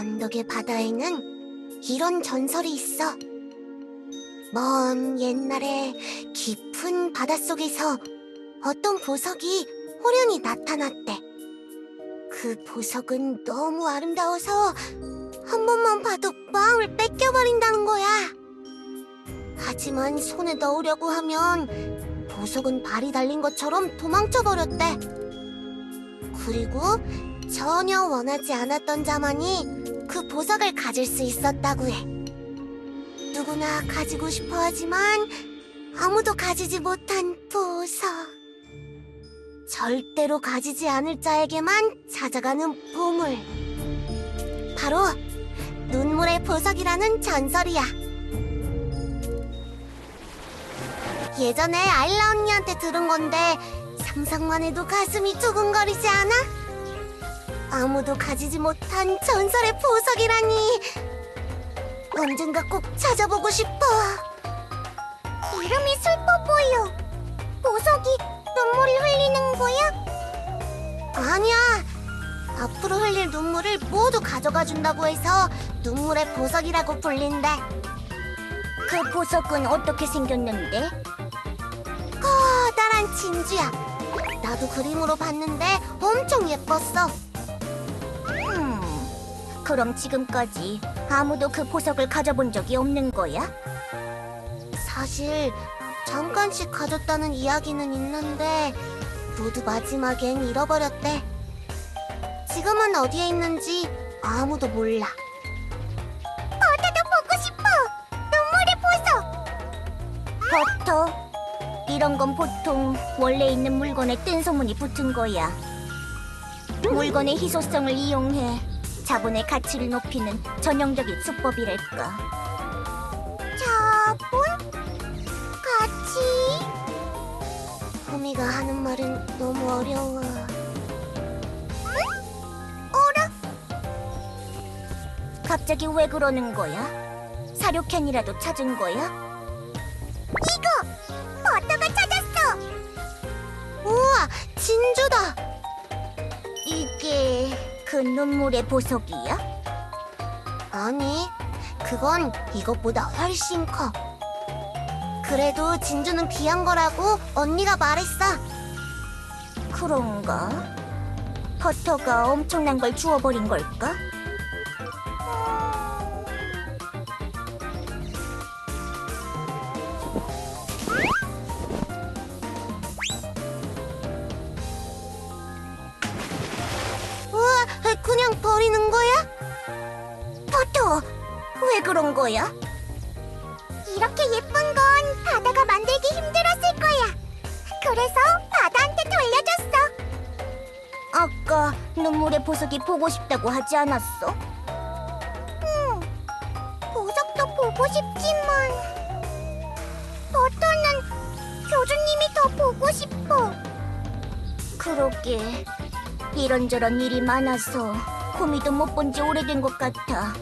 언덕의 바다에는 이런 전설이 있어. 먼 옛날에 깊은 바닷속에서 어떤 보석이 호련히 나타났대. 그 보석은 너무 아름다워서 한 번만 봐도 마음을 뺏겨버린다는 거야. 하지만 손에 넣으려고 하면 보석은 발이 달린 것처럼 도망쳐버렸대. 그리고 전혀 원하지 않았던 자만이 그 보석을 가질 수 있었다고 해. 누구나 가지고 싶어 하지만 아무도 가지지 못한 보석. 절대로 가지지 않을 자에게만 찾아가는 보물. 바로 눈물의 보석이라는 전설이야. 예전에 아일라 언니한테 들은 건데 상상만 해도 가슴이 두근거리지 않아? 아무도 가지지 못한 전설의 보석이라니. 언젠가 꼭 찾아보고 싶어. 이름이 슬퍼 보여. 보석이 눈물을 흘리는 거야? 아니야. 앞으로 흘릴 눈물을 모두 가져가 준다고 해서 눈물의 보석이라고 불린대. 그 보석은 어떻게 생겼는데? 커다란 진주야. 나도 그림으로 봤는데 엄청 예뻤어. 그럼 지금까지 아무도 그 보석을 가져본 적이 없는 거야? 사실 잠깐씩 가졌다는 이야기는 있는데 모두 마지막엔 잃어버렸대. 지금은 어디에 있는지 아무도 몰라. 버터도 보고 싶어! 눈물의 보석! 버터? 이런 건 보통 원래 있는 물건에 뜬 소문이 붙은 거야. 물건의 희소성을 이용해 자본의 가치를 높이는 전형적인 수법이랄까. 자본? 가치? 호미가 하는 말은 너무 어려워. 어라? 갑자기 왜 그러는 거야? 사료캔이라도 찾은 거야? 이거! 버터가 찾았어! 우와! 진주다! 이게 그 눈물의 보석이야? 아니, 그건 이것보다 훨씬 커. 그래도 진주는 귀한 거라고 언니가 말했어. 그런가? 버터가 엄청난 걸 주워버린 걸까? 우와, 그냥 버리는 거야? 버터, 왜 그런 거야? 이렇게 예쁜 건 바다가 만들기 힘들었을 거야. 그래서 바다한테 돌려줬어. 아까 눈물의 보석이 보고 싶다고 하지 않았어? 응, 보석도 보고 싶지만 버터는 교주님이 더 보고 싶어. 그러게, 이런저런 일이 많아서 호미도 못 본 지 오래된 것 같아.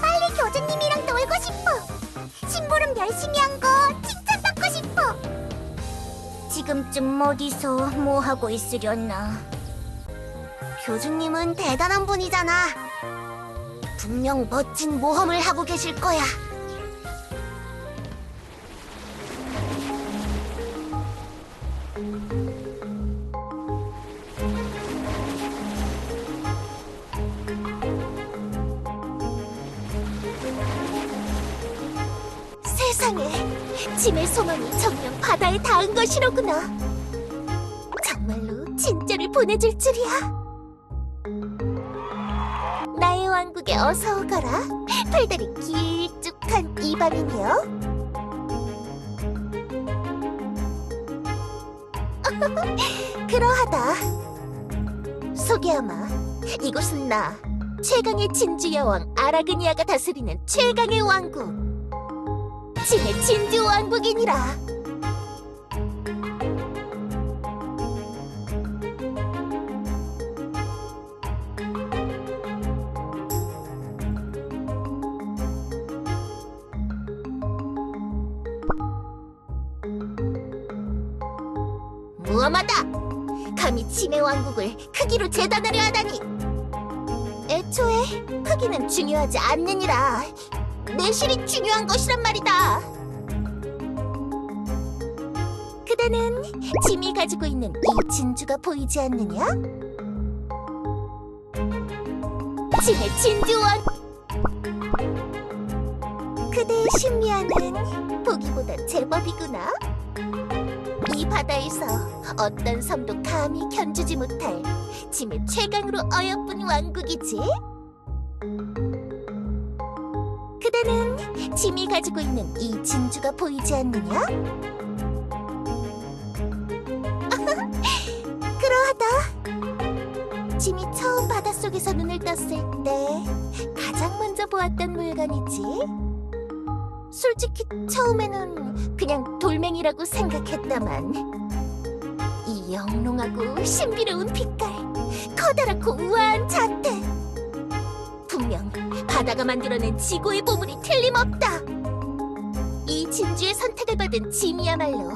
빨리 교주님이랑 놀고 싶어. 심부름 열심히 한 거 칭찬받고 싶어. 지금쯤 어디서 뭐 하고 있으려나. 교주님은 대단한 분이잖아. 분명 멋진 모험을 하고 계실 거야. 세상에, 짐의 소망이 정녕 바다에 닿은 것이로구나. 정말로 진짜를 보내줄 줄이야. 나의 왕국에 어서 오거라. 팔다리 길쭉한 이방인이여. 그러하다. 소개하마. 이곳은 나, 최강의 진주 여왕 아라그니아가 다스리는 최강의 왕국, 진의 진주 왕국이니라. 무엄하다! 감히 진의 왕국을 크기로 재단하려 하다니! 애초에 크기는 중요하지 않느니라. 내실이 중요한 것이란 말이다. 그대는 짐이 가지고 있는 이 진주가 보이지 않느냐? 짐의 진주원. 그대의 신비함은 보기보다 제법이구나. 이 바다에서 어떤 섬도 감히 견주지 못할 짐의 최강으로 어여쁜 왕국이지. 그대는 짐이 가지고 있는 이 진주가 보이지 않느냐? 그러하다. 짐이 처음 바닷속에서 눈을 떴을 때 가장 먼저 보았던 물건이지. 솔직히 처음에는 그냥 돌멩이라고 생각했다만 이 영롱하고 신비로운 빛깔, 커다랗고 우아한 자태, 분명 바다가 만들어낸 지구의 보물이 틀림없다. 이 진주의 선택을 받은 짐이야말로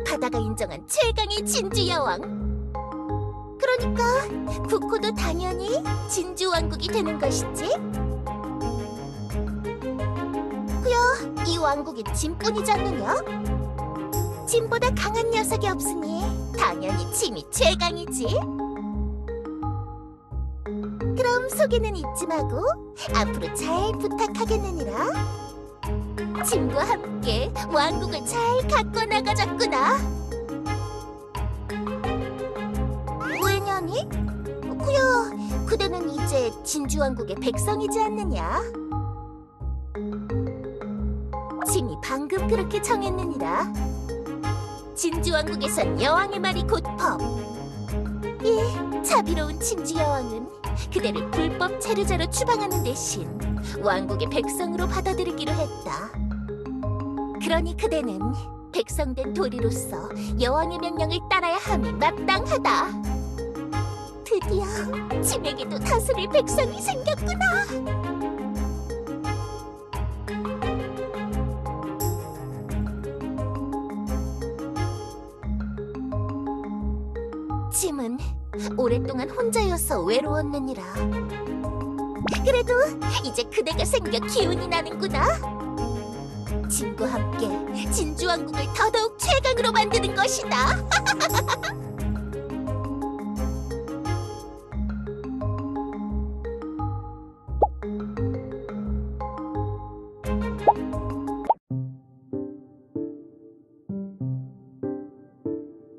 바다가 인정한 최강의 진주 여왕. 그러니까 부코도 당연히 진주 왕국이 되는 것이지. 그야 이 왕국이 짐뿐이지 않느냐? 짐보다 강한 녀석이 없으니 당연히 짐이 최강이지. 그럼 소개는 잊지 마고 앞으로 잘 부탁하겠느니라. 짐과 함께 왕국을 잘 가꿔 나가자꾸나. 왜냐니? 그야 그대는 이제 진주왕국의 백성이지 않느냐? 짐이 방금 그렇게 정했느니라. 진주왕국에선 여왕의 말이 곧 법. 이 자비로운 진주 여왕은 그대를 불법 체류자로 추방하는 대신 왕국의 백성으로 받아들이기로 했다. 그러니 그대는 백성된 도리로서 여왕의 명령을 따라야 함이 마땅하다. 드디어 짐에게도 다스릴 백성이 생겼구나. 짐은 오랫동안 혼자여서 외로웠느니라. 그래도 이제 그대가 생겨 기운이 나는구나. 짐과 함께 진주왕국을 더더욱 최강으로 만드는 것이다.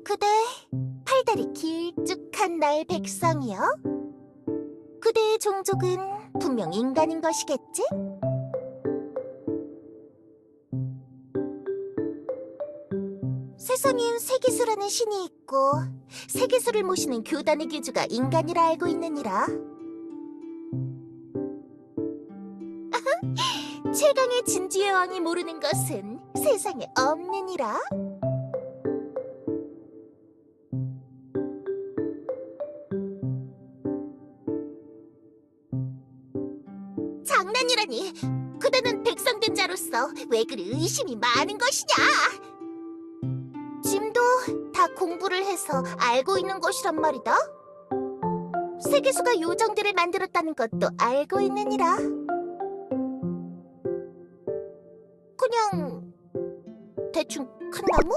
그대 팔다리 길쭉한 나의 백성이여. 그대의 종족은 분명 인간인 것이겠지? 세상엔 세기수라는 신이 있고 세기수를 모시는 교단의 교주가 인간이라 알고 있느니라. 최강의 진주의 왕이 모르는 것은 세상에 없느니라. 장난이라니. 그대는 백성된 자로서 왜 그리 의심이 많은 것이냐? 짐도 다 공부를 해서 알고 있는 것이란 말이다. 세계수가 요정들을 만들었다는 것도 알고 있느니라. 그냥 대충 큰 나무?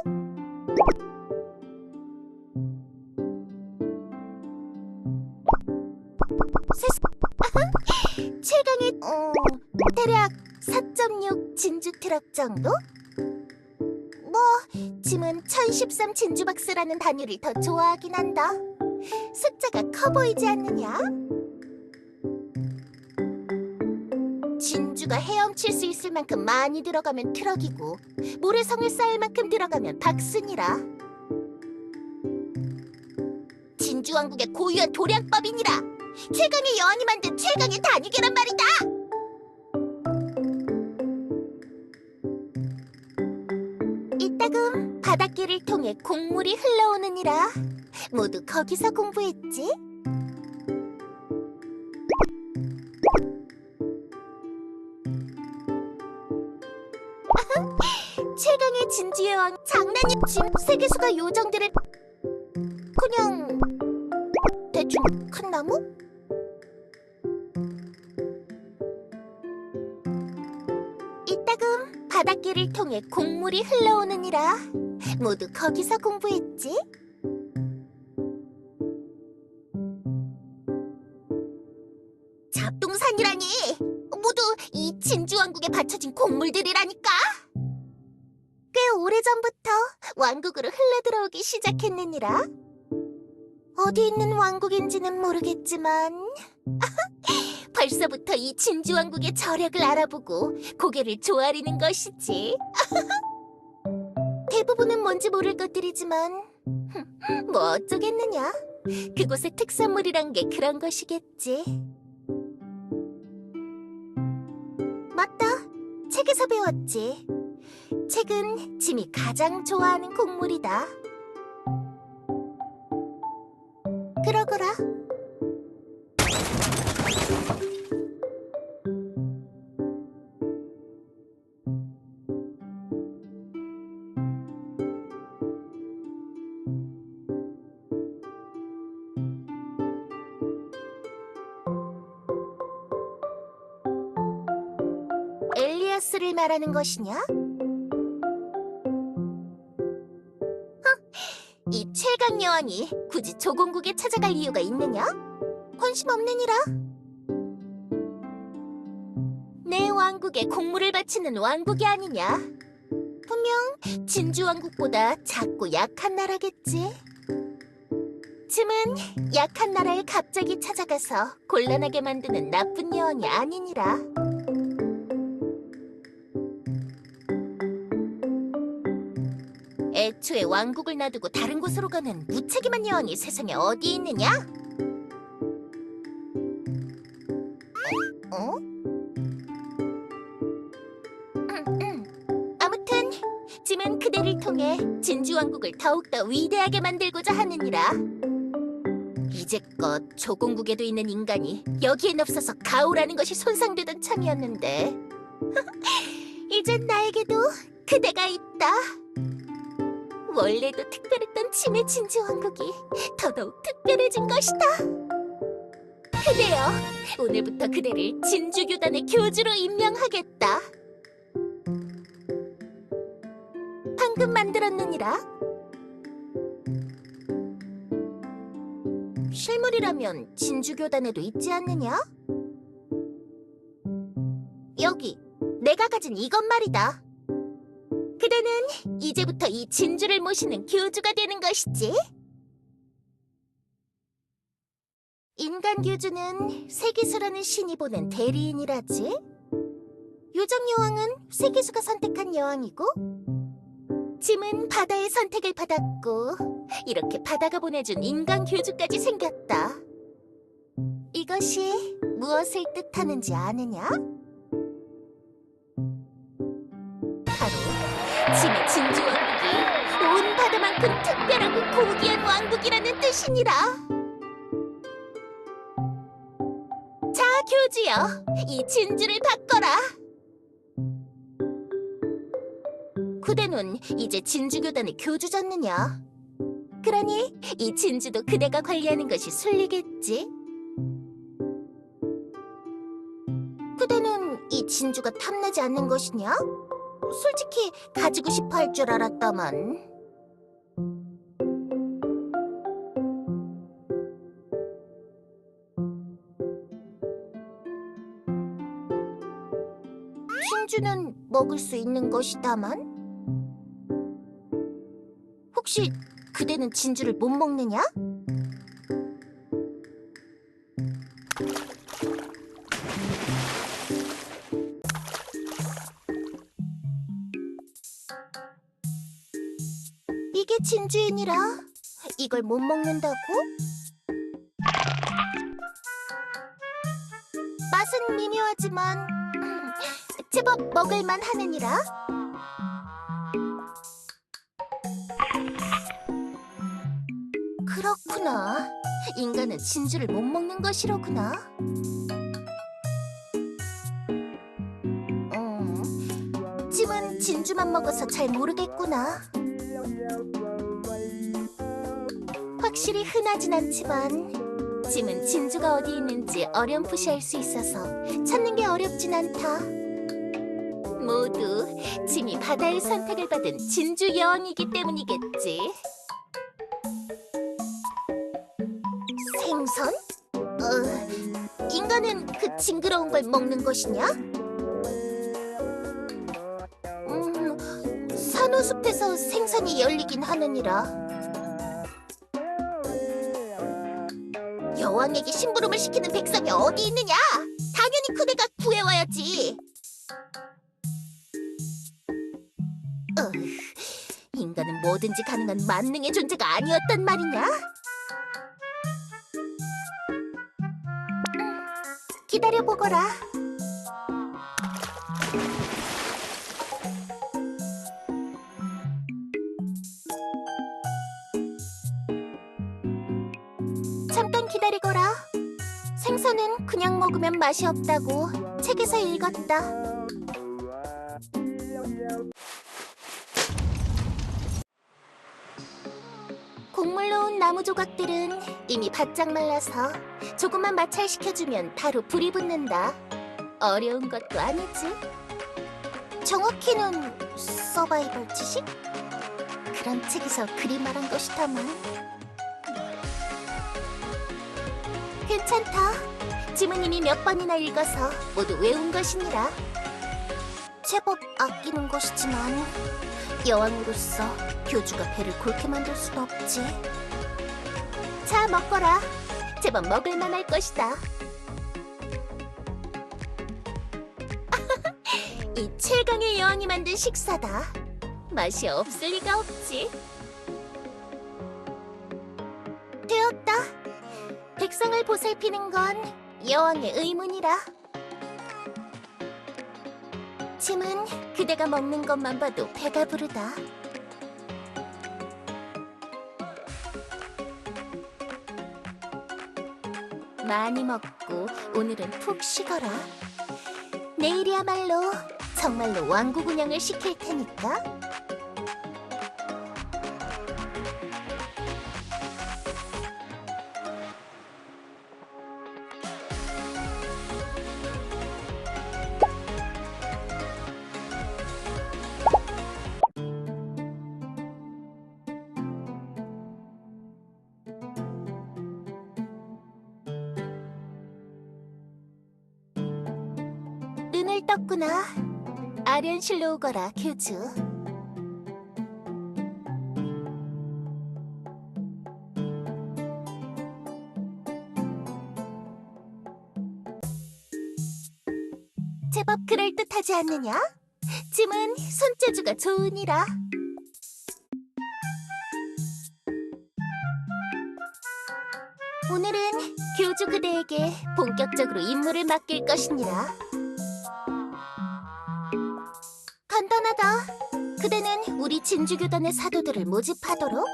최강의 대략 4.6 진주 트럭 정도? 뭐 짐은 1013 진주박스라는 단위를 더 좋아하긴 한다. 숫자가 커 보이지 않느냐? 진주가 헤엄칠 수 있을 만큼 많이 들어가면 트럭이고 모래성을 쌓을 만큼 들어가면 박스니라. 진주왕국의 고유한 도량법이니라. 최강의 여왕이 만든 최강의 단위계란 말이다. 이따금 바닷길을 통해 곡물이 흘러오느니라. 모두 거기서 공부했지? 최강의 진주의 왕 장난이. 짐 세계수가 요정들을 그냥 대충 큰 나무? 바닷길을 통해 곡물이 흘러오느니라. 모두 거기서 공부했지? 잡동산이라니! 모두 이 진주왕국에 바쳐진 곡물들이라니까! 꽤 오래전부터 왕국으로 흘러들어오기 시작했느니라. 어디 있는 왕국인지는 모르겠지만 벌써부터 이 진주왕국의 저력을 알아보고 고개를 조아리는 것이지. 대부분은 뭔지 모를 것들이지만 뭐 어쩌겠느냐. 그곳의 특산물이란 게 그런 것이겠지. 맞다. 책에서 배웠지. 책은 짐이 가장 좋아하는 곡물이다. 그러거라. 엘리아스를 말하는 것이냐? 이 최강 여왕이 굳이 조공국에 찾아갈 이유가 있느냐? 관심 없느니라. 내 왕국에 곡물을 바치는 왕국이 아니냐? 분명 진주왕국보다 작고 약한 나라겠지. 짐은 약한 나라에 갑자기 찾아가서 곤란하게 만드는 나쁜 여왕이 아니니라. 애초에 왕국을 놔두고 다른 곳으로 가는 무책임한 여왕이 세상에 어디 있느냐? 어? 아무튼 짐은 그대를 통해 진주왕국을 더욱더 위대하게 만들고자 하느니라. 이제껏 조공국에도 있는 인간이 여기엔 없어서 가오라는 것이 손상되던 참이었는데 이젠 나에게도 그대가 있다. 원래도 특별했던 짐의 진주왕국이 더더욱 특별해진 것이다. 그대여, 오늘부터 그대를 진주교단의 교주로 임명하겠다. 방금 만들었느니라. 실물이라면 진주교단에도 있지 않느냐? 여기, 내가 가진 이것 말이다. 그대는 이제부터 이 진주를 모시는 교주가 되는 것이지. 인간 교주는 세기수라는 신이 보낸 대리인이라지. 요정 여왕은 세기수가 선택한 여왕이고, 짐은 바다의 선택을 받았고, 이렇게 바다가 보내준 인간 교주까지 생겼다. 이것이 무엇을 뜻하는지 아느냐? 짐의 진주왕국이 온 바다만큼 특별하고 고귀한 왕국이라는 뜻이니라. 자, 교주여, 이 진주를 바꿔라. 그대는 이제 진주교단의 교주졌느냐? 그러니 이 진주도 그대가 관리하는 것이 순리겠지? 그대는 이 진주가 탐나지 않는 것이냐? 솔직히 가지고 싶어 할 줄 알았다만. 진주는 먹을 수 있는 것이다만. 혹시 그대는 진주를 못 먹느냐? 이게 진주이니라. 이걸 못 먹는다고? 맛은 미묘하지만 제법 먹을만 하느니라. 그렇구나. 인간은 진주를 못 먹는 것이로구나. 짐은 진주만 먹어서 잘 모르겠구나. 확실히 흔하진 않지만 짐은 진주가 어디 있는지 어렴풋이 알 수 있어서 찾는 게 어렵진 않다. 모두 짐이 바다의 선택을 받은 진주 여왕이기 때문이겠지. 생선? 인간은 그 징그러운 걸 먹는 것이냐? 산호숲에서 생선이 열리긴 하느니라. 여왕에게 심부름을 시키는 백성이 어디 있느냐? 당연히 그대가 구해와야지. 인간은 뭐든지 가능한 만능의 존재가 아니었단 말이냐? 기다려보거라. 잠깐 기다리거라. 생선은 그냥 먹으면 맛이 없다고 책에서 읽었다. 곡물로 온 나무 조각들은 이미 바짝 말라서 조금만 마찰시켜주면 바로 불이 붙는다. 어려운 것도 아니지. 정확히는 서바이벌 지식? 그런 책에서 그리 말한 것이다만. 괜찮다. 짐은 이미 몇 번이나 읽어서 모두 외운 것이니라. 제법 아끼는 것이지만 여왕으로서 교주가 배를 골게 만들 수도 없지. 자, 먹거라. 제법 먹을 만할 것이다. 이 최강의 여왕이 만든 식사다. 맛이 없을 리가 없지. 되었다. 백성을 보살피는 건 여왕의 의문이라. 짐은 그대가 먹는 것만 봐도 배가 부르다. 많이 먹고 오늘은 푹 쉬거라. 내일이야말로 정말로 왕국 운영을 시킬 테니까. 눈을 떴구나. 아련실로 오거라, 교주. 제법 그럴듯하지 않느냐? 짐은 손재주가 좋으니라. 오늘은 교주 그대에게 본격적으로 임무를 맡길 것이니라. 간단하다. 그대는 우리 진주교단의 사도들을 모집하도록.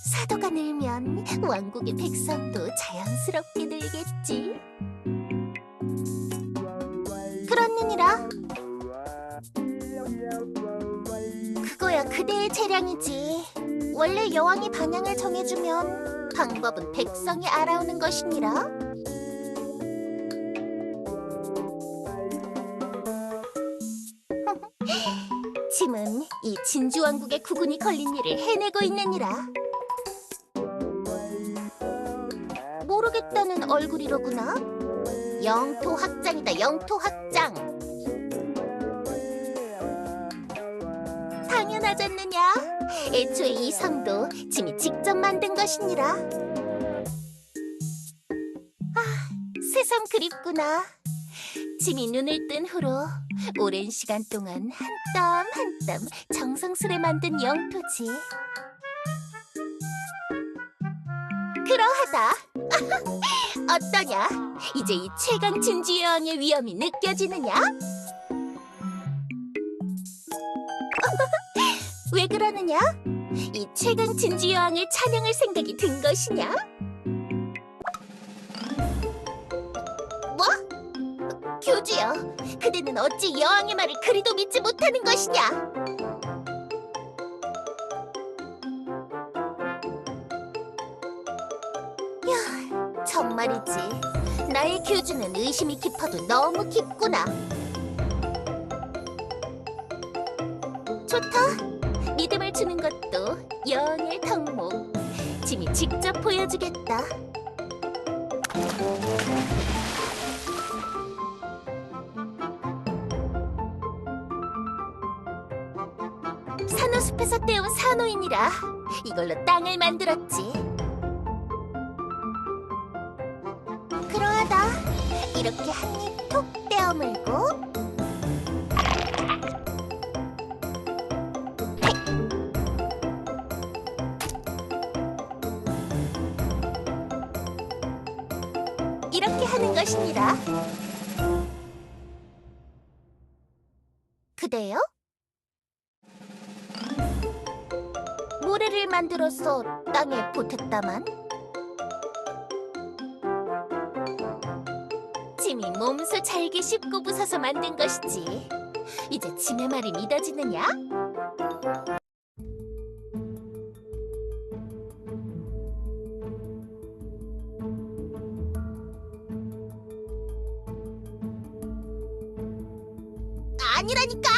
사도가 늘면 왕국의 백성도 자연스럽게 늘겠지. 그렇느니라. 그거야 그대의 재량이지. 원래 여왕이 방향을 정해주면 방법은 백성이 알아오는 것이니라. 짐은 이 진주왕국의 구군이 걸린 일을 해내고 있느니라. 모르겠다는 얼굴이로구나. 영토확장이다, 영토확장. 당연하잖느냐. 애초에 이 성도 짐이 직접 만든 것이니라. 아, 세상 그립구나. 짐이 눈을 뜬 후로 오랜 시간 동안 한 땀 한 땀 정성스레 만든 영토지. 그러하다. 어떠냐? 이제 이 최강 진주 여왕의 위엄이 느껴지느냐? 왜 그러느냐? 이 최강 진주 여왕을 찬양할 생각이 든 것이냐? 뭐? 교주여, 그대는 어찌 여왕의 말을 그리도 믿지 못하는 것이냐? 야, 정말이지. 나의 교주는 의심이 깊어도 너무 깊구나. 좋다. 믿음을 주는 것도 여왕의 덕목. 짐이 직접 보여주겠다. 산호숲에서 떼온 산호인이라 이걸로 땅을 만들었지. 그러하다. 이렇게 한 입 톡 떼어물고 이렇게 하는 것이니라. 그대요? 모래를 만들어서 땅에 보탰다만 짐이 몸소 잘게 씹고 부숴서 만든 것이지. 이제 짐의 말이 믿어지느냐? 아니라니까!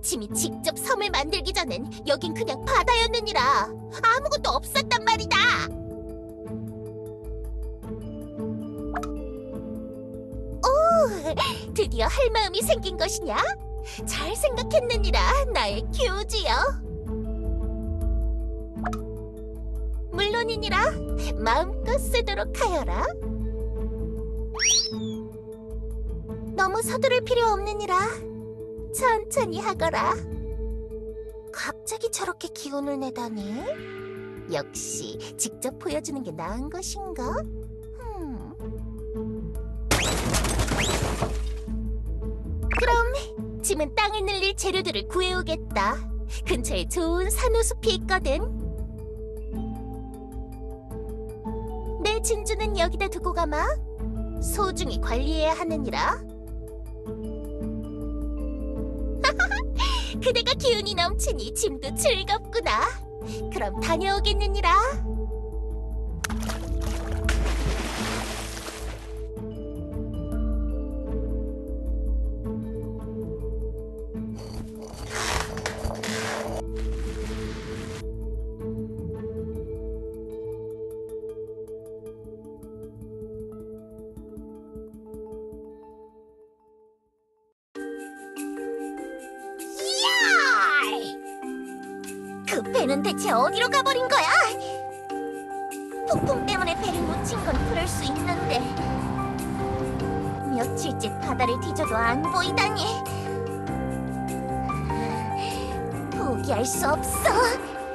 짐이 직접 섬을 만들기 전엔 여긴 그냥 바다였느니라. 아무것도 없었단 말이다. 오, 드디어 할 마음이 생긴 것이냐? 잘 생각했느니라, 나의 교주여. 물론이니라, 마음껏 쓰도록 하여라. 너무 서두를 필요 없느니라. 천천히 하거라. 갑자기 저렇게 기운을 내다니? 역시 직접 보여주는 게 나은 것인가? 그럼 짐은 땅을 늘릴 재료들을 구해오겠다. 근처에 좋은 산호숲이 있거든. 내 진주는 여기다 두고 가마. 소중히 관리해야 하느니라. 그대가 기운이 넘치니 짐도 즐겁구나. 그럼 다녀오겠느니라. 그 배는 대체 어디로 가버린 거야? 폭풍 때문에 배를 놓친 건 그럴 수 있는데 며칠째 바다를 뒤져도 안 보이다니. 포기할 수 없어.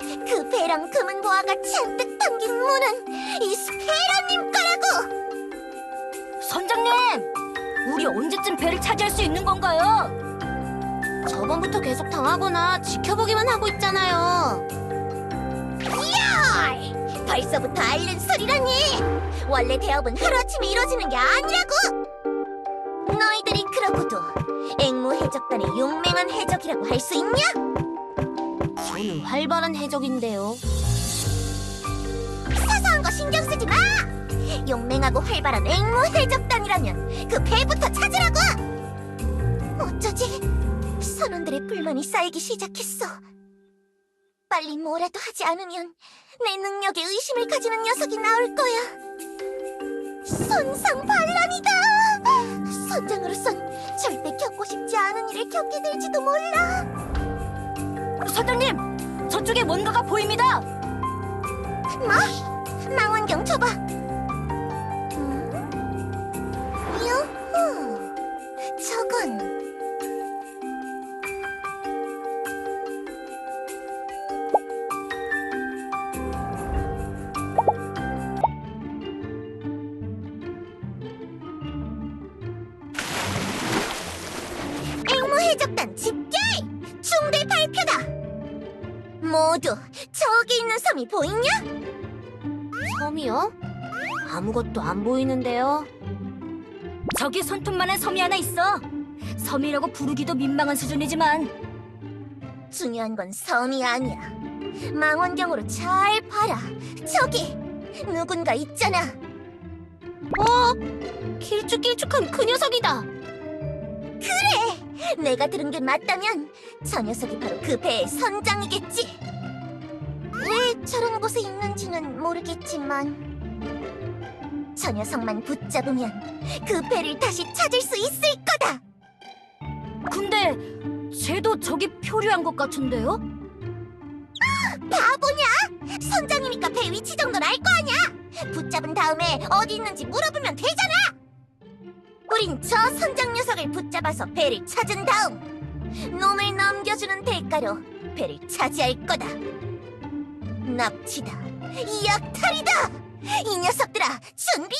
그 배랑 금은 보화가 잔뜩 담긴 문은 이 스페라님 거라고. 선장님! 우리 언제쯤 배를 차지할 수 있는 건가요? 저번부터 계속 당하거나 지켜보기만 하고 있잖아요. 이야! 벌써부터 앓는 소리라니! 원래 대업은 하루아침에 이루어지는 게 아니라고! 너희들이 그러고도 앵무 해적단의 용맹한 해적이라고 할 수 있냐? 저는 활발한 해적인데요. 사소한 거 신경 쓰지 마! 용맹하고 활발한 앵무 해적단이라면 그 배부터 찾으라고! 어쩌지? 선원들의 불만이 쌓이기 시작했어. 빨리 뭐라도 하지 않으면 내 능력에 의심을 가지는 녀석이 나올 거야. 선상반란이다! 선장으로선 절대 겪고 싶지 않은 일을 겪게 될지도 몰라. 선장님! 저쪽에 뭔가가 보입니다! 뭐? 망원경 줘봐. 요호! 저건 해적단 집결! 중대 발표다! 모두 저기 있는 섬이 보이냐? 섬이요? 아무것도 안 보이는데요. 저기 손톱만한 섬이 하나 있어. 섬이라고 부르기도 민망한 수준이지만 중요한 건 섬이 아니야. 망원경으로 잘 봐라. 저기 누군가 있잖아. 길쭉길쭉한 그 녀석이다. 그래! 내가 들은 게 맞다면 저 녀석이 바로 그 배의 선장이겠지. 왜 저런 곳에 있는지는 모르겠지만 저 녀석만 붙잡으면 그 배를 다시 찾을 수 있을 거다. 근데 쟤도 저기 표류한 것 같은데요? 바보냐? 선장이니까 배 위치 정도는 알 거 아냐? 붙잡은 다음에 어디 있는지 물어보면 되잖아. 우린 저 선장 녀석을 붙잡아서 배를 찾은 다음 놈을 넘겨주는 대가로 배를 차지할 거다. 납치다, 약탈이다. 이 녀석들아, 준비해!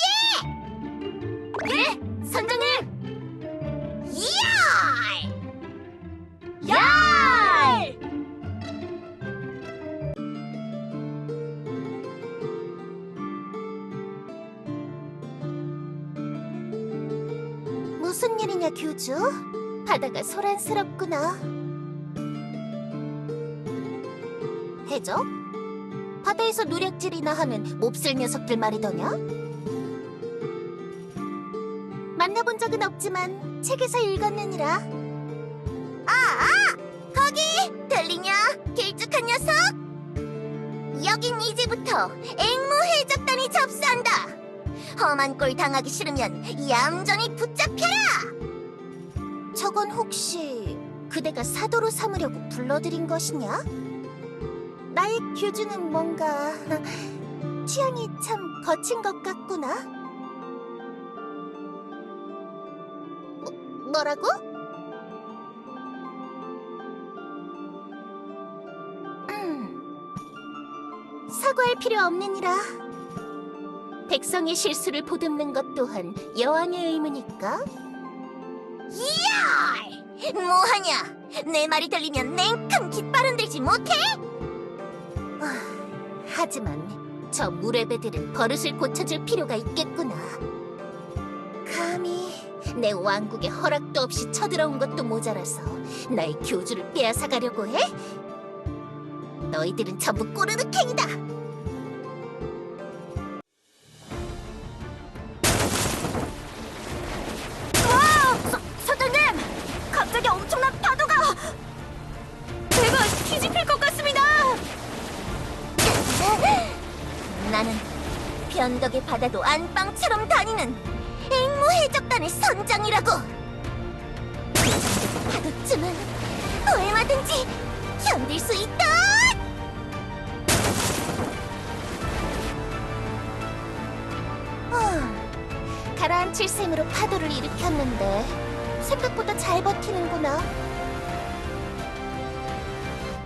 네, 선장님! 야! 야! 무슨 일이냐, 교주? 바다가 소란스럽구나. 해적? 바다에서 노략질이나 하는 몹쓸 녀석들 말이더냐? 만나본 적은 없지만 책에서 읽었느니라. 거기! 들리냐? 길쭉한 녀석? 여긴 이제부터 앵무해적단이 접수한다. 험한 꼴 당하기 싫으면 얌전히 붙잡혀라! 저건 혹시 그대가 사도로 삼으려고 불러들인 것이냐? 나의 교주는 뭔가 취향이 참 거친 것 같구나. 뭐라고? 사과할 필요 없느니라. 백성의 실수를 보듬는 것 또한 여왕의 의무니까. 이야! 뭐하냐? 내 말이 들리면 냉큼 깃발 흔들지 못해? 하지만 저 무례배들은 버릇을 고쳐줄 필요가 있겠구나. 감히 내 왕국에 허락도 없이 쳐들어온 것도 모자라서 나의 교주를 빼앗아가려고 해? 너희들은 전부 꼬르륵행이다. 선장님! 갑자기 엄청난 파도가! 배가 뒤집힐 것 같습니다! 나는 변덕의 바다도 안방처럼 다니는 앵무해적단의 선장이라고. 그 정도 파도쯤은 얼마든지 견딜 수 있다. 가라앉힐 셈으로 파도를 일으켰는데 생각보다 잘 버티는구나.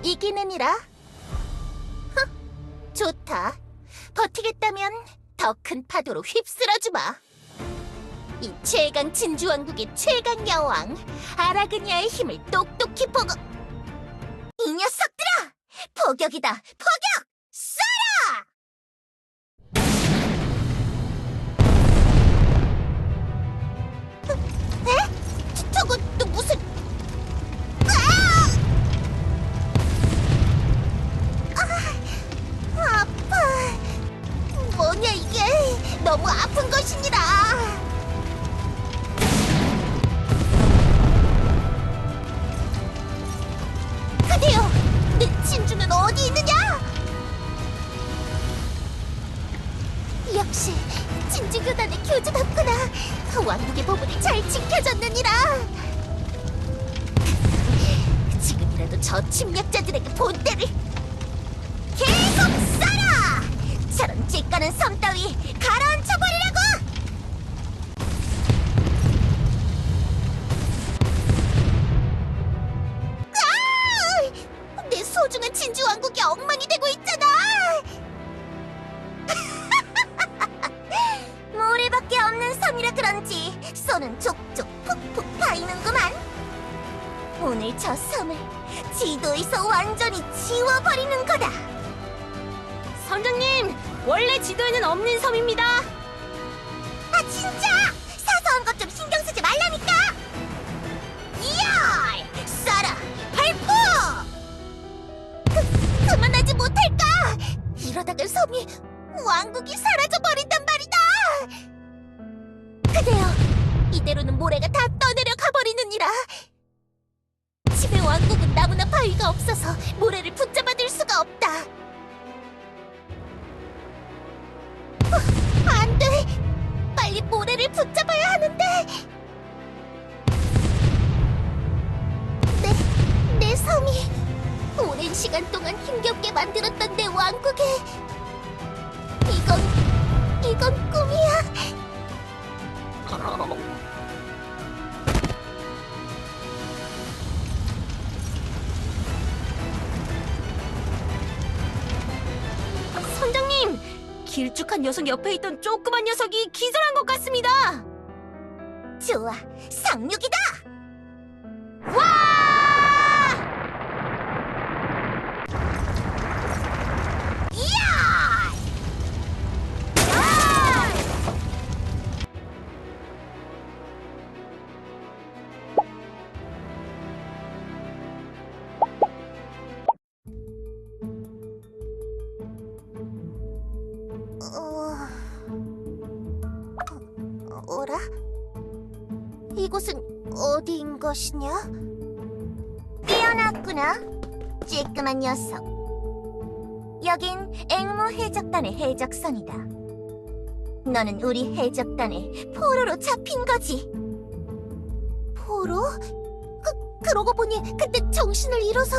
이기는이라. 좋다. 버티겠다면 더 큰 파도로 휩쓸어주마. 이 최강 진주왕국의 최강 여왕 아라그니아의 힘을 똑똑히 보고. 이 녀석들아! 포격이다! 포격! 쏴라! 에? 저건 또 무슨... 아파. 뭐냐 이게? 너무 아픈 것이니라. 그대여, 내 진주는 어디 있느냐? 역시 진주교단의 교주답구나. 왕국의 보물을 잘 지켜줬느니라. 지금이라도 저 침략자들에게 본때를 계속 쏴라! 저런 찌까는 섬 따위 가라앉혀버리라고! 내 소중한 진주왕국이 엉망이 되고 있잖아! 모래밖에 없는 섬이라 그런지 손은 족족 푹푹 파이는구만. 오늘 저 섬을 지도에서 완전히 지워버리는 거다. 선장님! 원래 지도에는 없는 섬입니다! 아 진짜! 사소한 것 좀 신경 쓰지 말라니까! 이야! 쏴라! 발포! 그만하지 못할까? 이러다가 섬이 왕국이 사라져버린단 말이다! 그대여! 이대로는 모래가 다 떠내려 가버리느니라! 왕국은 나무나 바위가 없어서 모래를 붙잡아둘 수가 없다. 안 돼! 빨리 모래를 붙잡아야 하는데! 내 섬이 오랜 시간 동안 힘겹게 만들었던 내 왕국에 이건 꿈이야. 선장님, 길쭉한 녀석 옆에 있던 조그만 녀석이 기절한 것 같습니다. 좋아, 상륙이다! 이야! 어라? 이곳은 어디인 것이냐? 뛰어났구나, 쬐끄만 녀석. 여긴 앵무 해적단의 해적선이다. 너는 우리 해적단의 포로로 잡힌 거지. 포로? 그러고 보니 그때 정신을 잃어서...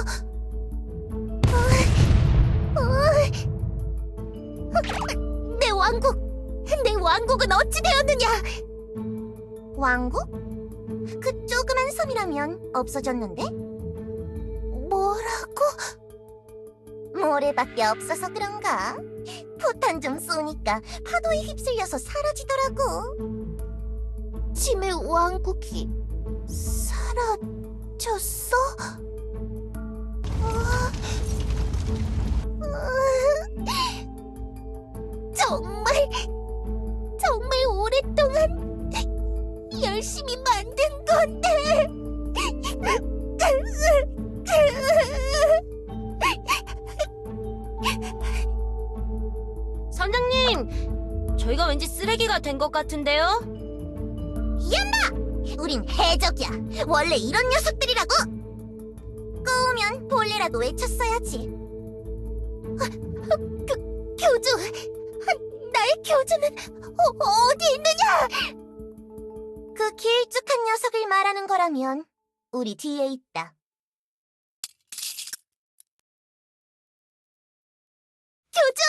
내 왕국은 어찌 되었느냐? 왕국? 그 조그만 섬이라면 없어졌는데? 뭐라고? 모래밖에 없어서 그런가? 포탄 좀 쏘니까 파도에 휩쓸려서 사라지더라고. 짐의 왕국이 사라졌어? 정말 오랫동안 열심히 만든 건데. 선장님, 저희가 왠지 쓰레기가 된 것 같은데요? 우린 해적이야. 원래 이런 녀석들이라고. 꼬우면 벌레라도 외쳤어야지. 교주, 나의 교주는 어디 있느냐? 그 길쭉한 녀석을 말하는 거라면 우리 뒤에 있다. 교주!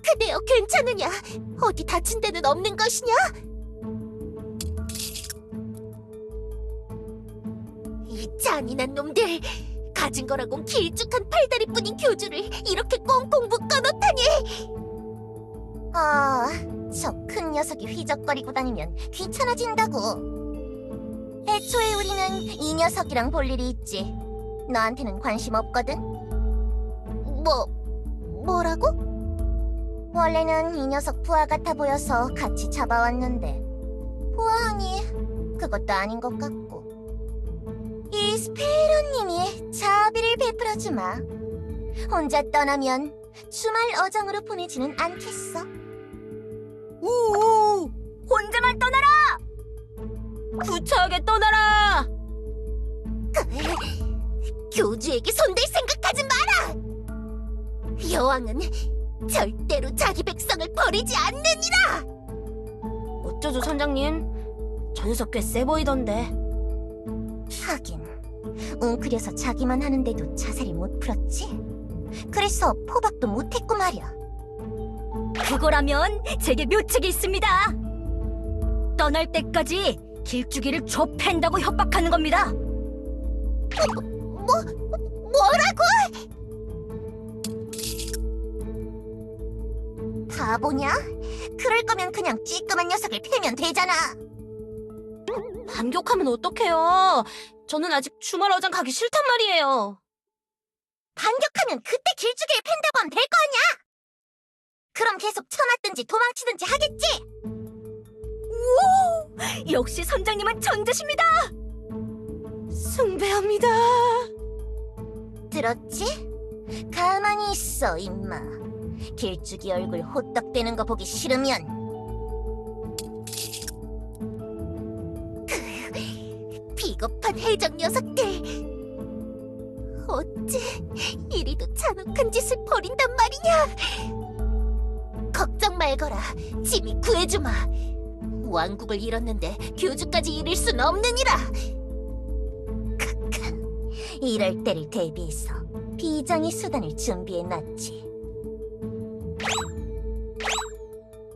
그대여 괜찮으냐? 어디 다친 데는 없는 것이냐? 이 잔인한 놈들! 가진 거라곤 길쭉한 팔다리뿐인 교주를 이렇게 꽁꽁 묶어놓다니! 저 큰 녀석이 휘적거리고 다니면 귀찮아진다고. 애초에 우리는 이 녀석이랑 볼 일이 있지. 너한테는 관심 없거든? 뭐라고? 원래는 이 녀석 부하 같아 보여서 같이 잡아왔는데 부하하니 그것도 아닌 것 같고. 이 스페이로님이 자비를 베풀어주마. 혼자 떠나면 주말 어장으로 보내지는 않겠어. 우우! 혼자만 떠나라! 구차하게 떠나라! 교주에게 손댈 생각하지 마라! 여왕은 절대로 자기 백성을 버리지 않느니라! 어쩌죠, 선장님? 저 녀석 꽤 세 보이던데. 하긴 웅크려서 자기만 하는데도 자살이 못 풀었지? 그래서 포박도 못했고 말이야. 그거라면 제게 묘책이 있습니다. 떠날 때까지 길쭉이를 좁힌다고 협박하는 겁니다. 뭐라고? 바보냐? 그럴 거면 그냥 찌끄만 녀석을 패면 되잖아. 반격하면 어떡해요? 저는 아직 주말 어장 가기 싫단 말이에요. 반격하면 그때 길쭉이를 팬다고 하면 될 거 아니야? 그럼 계속 쳐맞든지 도망치든지 하겠지? 오! 역시 선장님은 천재십니다. 숭배합니다. 들었지? 가만히 있어, 임마. 길쭉이 얼굴 호떡대는 거 보기 싫으면 비 비겁한 해적 녀석들. 어째 이리도 잔혹한 짓을 벌인단 말이냐? 걱정 말거라. 짐이 구해주마. 왕국을 잃었는데 교주까지 잃을 순 없느니라. 크크. 이럴 때를 대비해서 비장의 수단을 준비해놨지.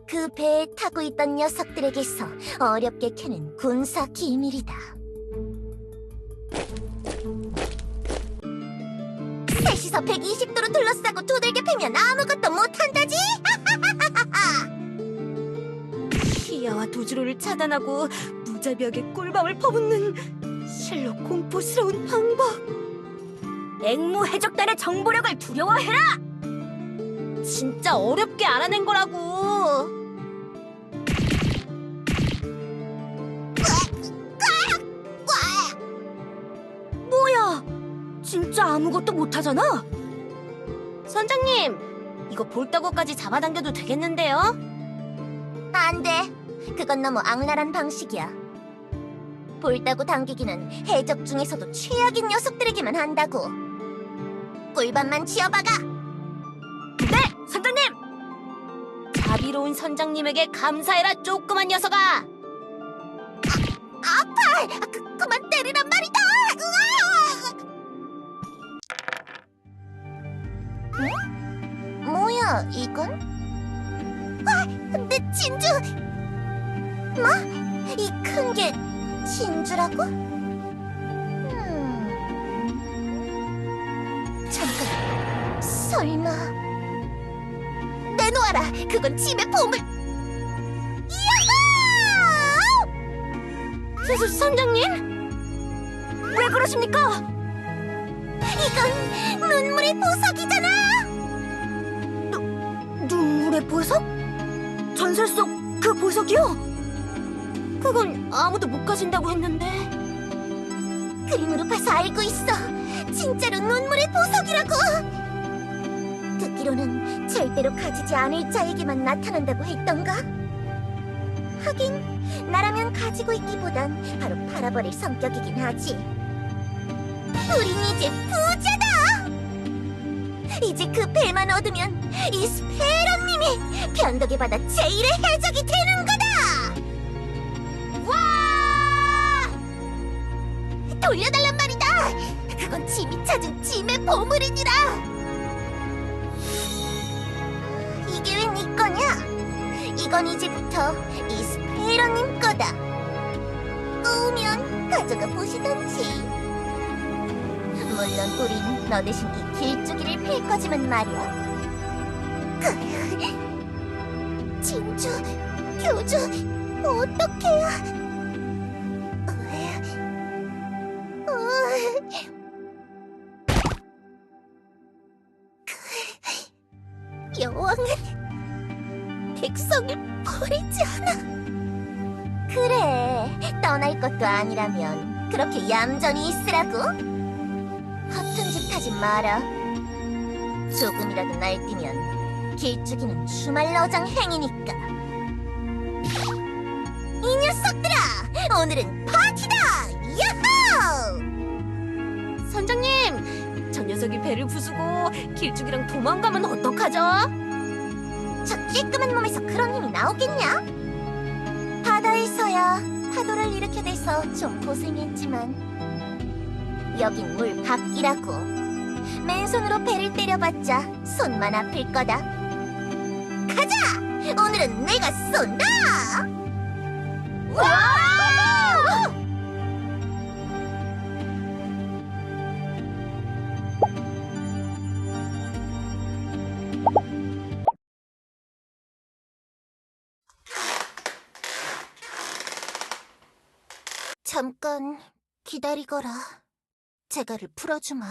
그 배에 타고 있던 녀석들에게서 어렵게 캐는 군사 기밀이다. 셋이서 120도로 둘러싸고 두들겨 패면 아무것도 못한다지? 시야와 도주로를 차단하고 무자비하게 꿀밤을 퍼붓는 실로 공포스러운 방법. 앵무 해적단의 정보력을 두려워해라! 진짜 어렵게 알아낸 거라고. 뭐야? 진짜 아무것도 못하잖아? 선장님, 이거 볼따구까지 잡아당겨도 되겠는데요? 안 돼. 그건 너무 악랄한 방식이야. 볼따구 당기기는 해적 중에서도 최악인 녀석들에게만 한다고. 꿀밤만 쥐어박아. 네, 선장님! 자비로운 선장님에게 감사해라, 조그만 녀석아! 아파! 그만 때리란 말이다! 응? 뭐야, 이건? 내 진주! 뭐? 이 큰 게 진주라고? 잠깐, 설마... 내놓아라! 그건 짐의 보물! 야호! 선장님? 왜 그러십니까? 이건 눈물의 보석이잖아! 눈물의 보석? 전설 속 그 보석이요? 그건 아무도 못 가진다고 했는데. 그림으로 봐서 알고 있어. 진짜로 눈물의 보석이라고. 듣기로는 절대로 가지지 않을 자에게만 나타난다고 했던가? 하긴 나라면 가지고 있기보단 바로 팔아버릴 성격이긴 하지. 우린 이제 부자다! 이제 그 배만 얻으면 이 스페런님이 변덕의 바다 제1의 해적이 되는 거다! 와! 돌려달란 말이다! 그건 짐이 찾은 짐의 보물이니라! 이게 왜 네 거냐? 이건 이제부터 이 스페런님 거다. 꼬우면 가져가 보시던지. 물론 우린 너 대신 이 길쭉이를 팰 거지만 말이야. 진주, 교주, 어떡해요? 여왕은 백성을 버리지 않아. 그래, 떠날 것도 아니라면 그렇게 얌전히 있으라고? 허튼 짓 하지 마라. 조금이라도 날뛰면 길쭉이는 주말러장 행이니까. 이 녀석들아! 오늘은 파티다! 야호! 선장님! 저 녀석이 배를 부수고 길쭉이랑 도망가면 어떡하죠? 저 쬐끄만 몸에서 그런 힘이 나오겠냐? 바다에서야 파도를 일으켜대서 좀 고생했지만 여긴 물 밖이라고. 맨손으로 배를 때려봤자 손만 아플 거다. 가자! 오늘은 내가 쏜다! 와! 잠깐 기다리거라. 제가를 풀어주마.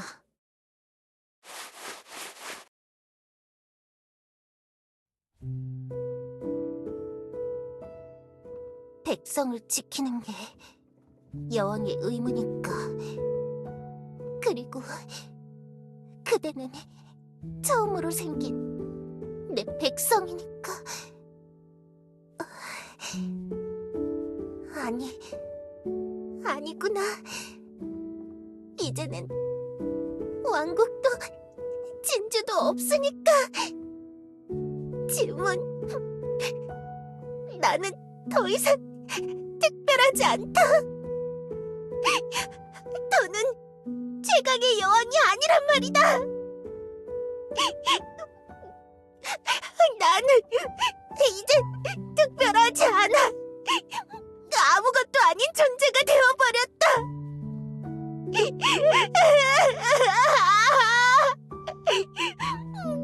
백성을 지키는 게 여왕의 의무니까. 그리고 그대는 처음으로 생긴 내 백성이니까. 아니구나. 이제는 왕국도 진주도 없으니까. 질문. 나는 더 이상 특별하지 않다. 더는 최강의 여왕이 아니란 말이다. 나는 이제 특별하지 않아. 아무것도 아닌 존재가 되어버렸다.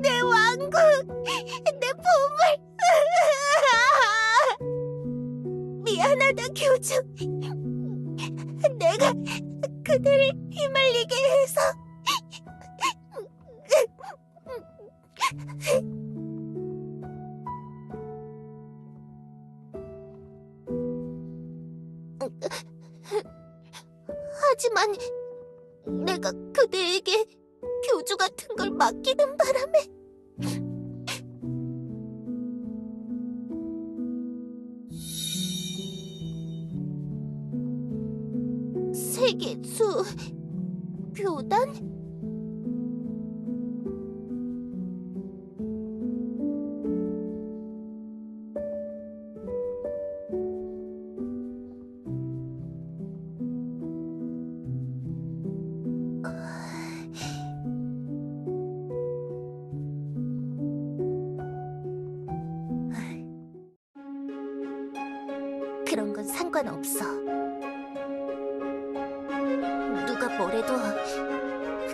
내 왕국, 내 보물. 미안하다, 교주. 내가 그들을 휘말리게 해서. 하지만 내가 그대에게 교주 같은 걸 맡기는 바람에 세계수 교단? 그런 건 상관없어. 누가 뭐래도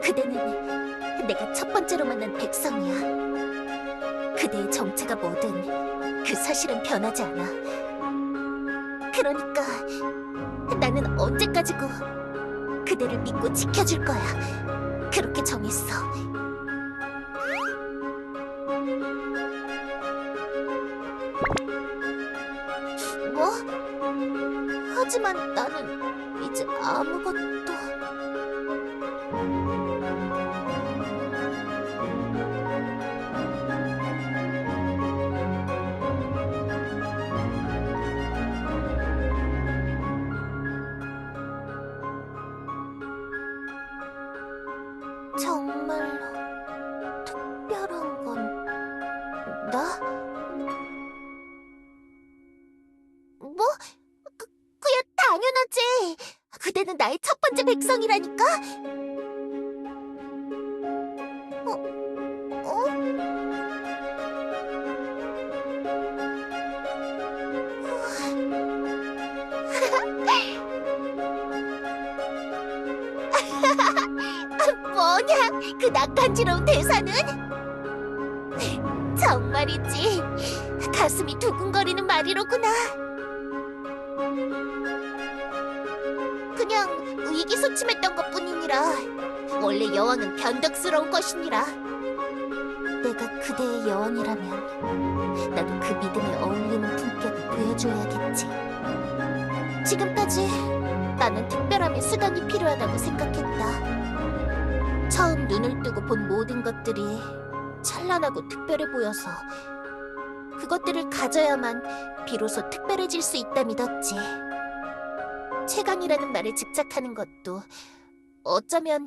그대는 내가 첫 번째로 만난 백성이야. 그대의 정체가 뭐든 그 사실은 변하지 않아. 그러니까 나는 언제까지고 그대를 믿고 지켜줄 거야. 그렇게 정했어. 뭐? 하지만 나는 이제 아무것도... 정말로 특별한 건 나? 뭐? 그야 당연하지. 그대는 나의 첫 번째 백성이라니까. 뭐냐, 그 낯간지러운 대사는? 정말이지. 가슴이 두근거리는 말이로구나. 그냥 의기소침했던 것뿐이니라. 원래 여왕은 변덕스러운 것이니라. 내가 그대의 여왕이라면 나도 그 믿음에 어울리는 품격을 보여줘야겠지. 지금까지 나는 특별함의 수단이 필요하다고 생각했다. 처음 눈을 뜨고 본 모든 것들이 찬란하고 특별해 보여서 그것들을 가져야만 비로소 특별해질 수 있다 믿었지. 최강이라는 말에 집착하는 것도 어쩌면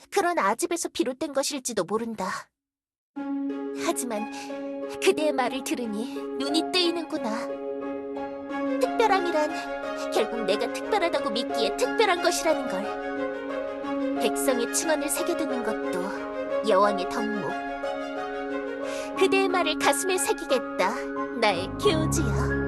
그런 아집에서 비롯된 것일지도 모른다. 하지만 그대의 말을 들으니 눈이 뜨이는구나. 특별함이란 결국 내가 특별하다고 믿기에 특별한 것이라는 걸. 백성의 층원을 새겨두는 것도 여왕의 덕목. 그대의 말을 가슴에 새기겠다. 나의 교주여.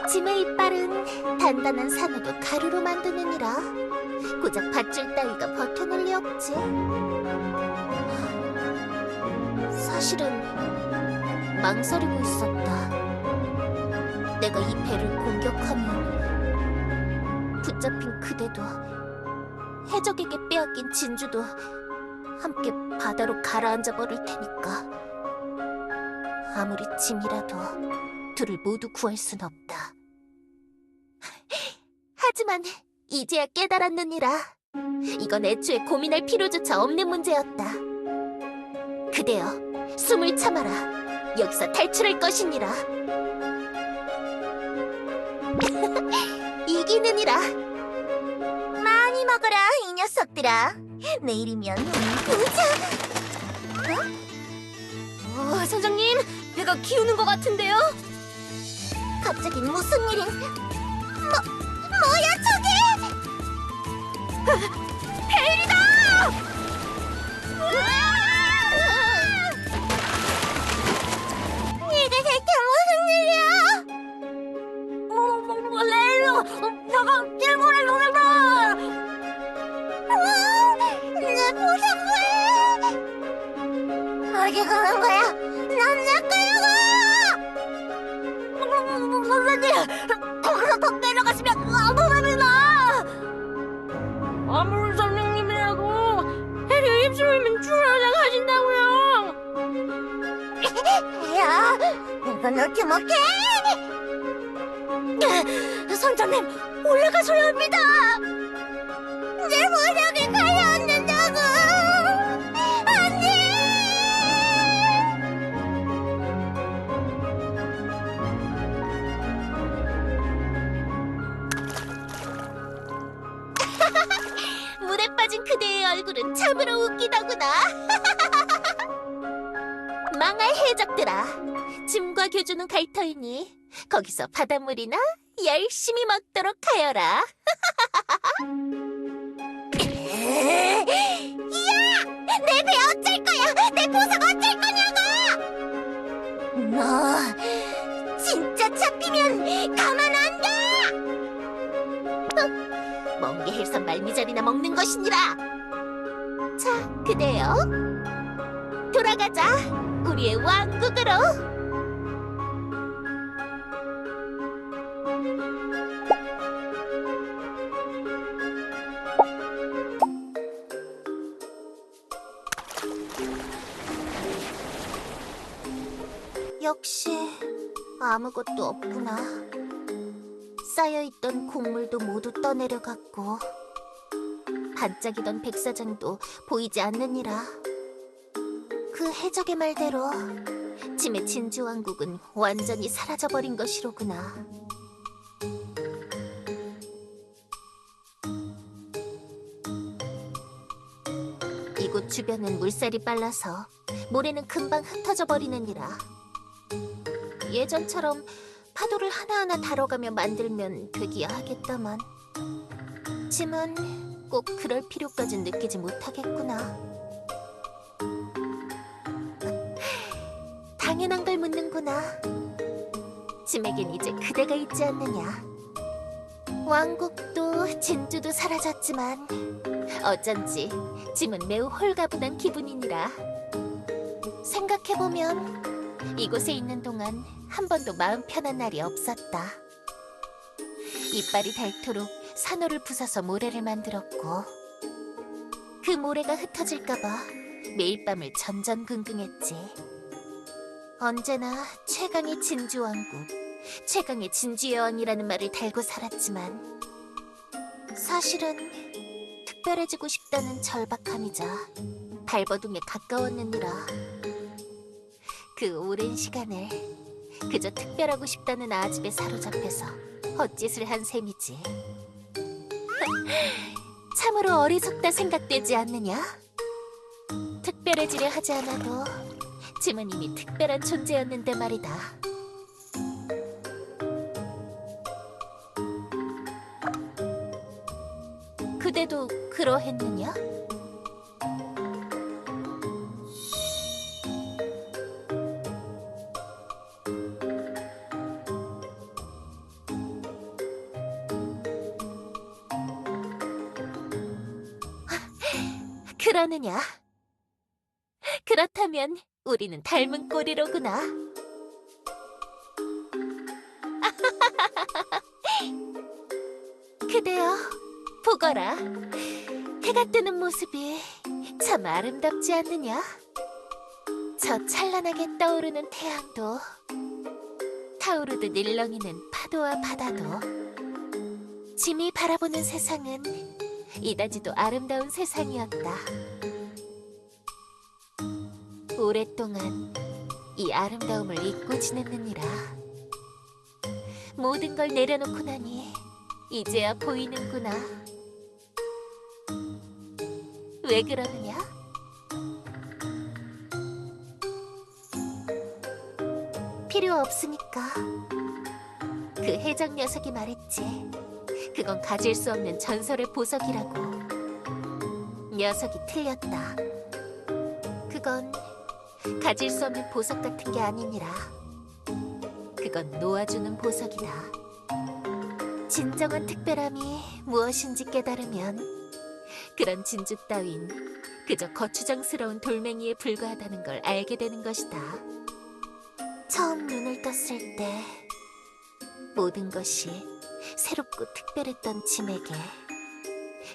짐의 이빨은 단단한 산호도 가루로 만드느니라. 고작 밧줄 따위가 버텨낼 리 없지. 사실은 망설이고 있었다. 내가 이 배를 공격하면 붙잡힌 그대도 해적에게 빼앗긴 진주도 함께 바다로 가라앉아 버릴 테니까. 아무리 짐이라도 둘을 모두 구할 순 없다. 하지만 이제야 깨달았느니라. 이건 애초에 고민할 필요조차 없는 문제였다. 그대여, 숨을 참아라. 여기서 탈출할 것이니라. 이기느니라. 많이 먹어라, 이 녀석들아. 내일이면 우리 부자. 선장님, 배가 기우는 것 같은데요? 갑자기 무슨 일인? 뭐야 저게? 벨이다! 이게 대체 무슨 일이야? 레일로, 저거 일본의 노래다! 내 보상을! 어디 가는 거야? 난 낚으려고! 선생님, 거기서 더 내려가시면 안 됩니다! 아무리 선생님이라고 해리 입술이면 출연을 하신다고요! 야, 이건 어떻게 못해? 선장님, 올라가셔야 합니다! 내 보상이 가려앉는다고! 안 돼! 물에 빠진 그대의 얼굴은 참으로 웃기더구나. 망할 해적들아, 짐과 교주는 갈 터이니 거기서 바닷물이나 열심히 먹도록 하여라. 야! 내 배 어쩔 거야? 내 보석 어쩔 거냐고! 너 진짜 잡히면 가만 안 둬! 멍게 해서 말미잘이나 먹는 것이니라. 자, 그대여, 돌아가자. 우리의 왕국으로. 역시 아무것도 없구나. 쌓여있던 곡물도 모두 떠내려갔고 반짝이던 백사장도 보이지 않느니라. 그 해적의 말대로 짐의 진주왕국은 완전히 사라져버린 것이로구나. 이곳 주변은 물살이 빨라서 모래는 금방 흩어져 버리느니라. 예전처럼 파도를 하나하나 다뤄가며 만들면 되기야 하겠다만 짐은 꼭 그럴 필요까진 느끼지 못하겠구나. 당연한 걸 묻는구나. 짐에겐 이제 그대가 있지 않느냐. 왕국도 진주도 사라졌지만 어쩐지 짐은 매우 홀가분한 기분이니라. 생각해보면 이곳에 있는 동안 한 번도 마음 편한 날이 없었다. 이빨이 닳도록 산호를 부숴서 모래를 만들었고 그 모래가 흩어질까봐 매일 밤을 전전긍긍했지. 언제나 최강의 진주왕국, 최강의 진주여왕이라는 말을 달고 살았지만 사실은 특별해지고 싶다는 절박함이자 발버둥에 가까웠느니라. 그 오랜 시간을 그저 특별하고 싶다는 아집에 사로잡혀서 헛짓을 한 셈이지. 참으로 어리석다 생각되지 않느냐? 특별해지려 하지 않아도 짐은 이미 특별한 존재였는데 말이다. 그대도 그러했느냐? 그러느냐? 그렇다면 우리는 닮은 꼴이로구나. 그대여, 보거라. 해가 뜨는 모습이 참 아름답지 않느냐? 저 찬란하게 떠오르는 태양도, 타오르듯 일렁이는 파도와 바다도, 짐이 바라보는 세상은 이다지도 아름다운 세상이었다. 오랫동안 이 아름다움을 잊고 지냈느니라. 모든 걸 내려놓고 나니 이제야 보이는구나. 왜 그러느냐? 필요 없으니까. 그 해적 녀석이 말했지. 그건 가질 수 없는 전설의 보석이라고. 녀석이 틀렸다. 그건 가질 수 없는 보석 같은 게 아니니라. 그건 놓아주는 보석이다. 진정한 특별함이 무엇인지 깨달으면 그런 진주 따윈 그저 거추장스러운 돌멩이에 불과하다는 걸 알게 되는 것이다. 처음 눈을 떴을 때 모든 것이 새롭고 특별했던 짐에게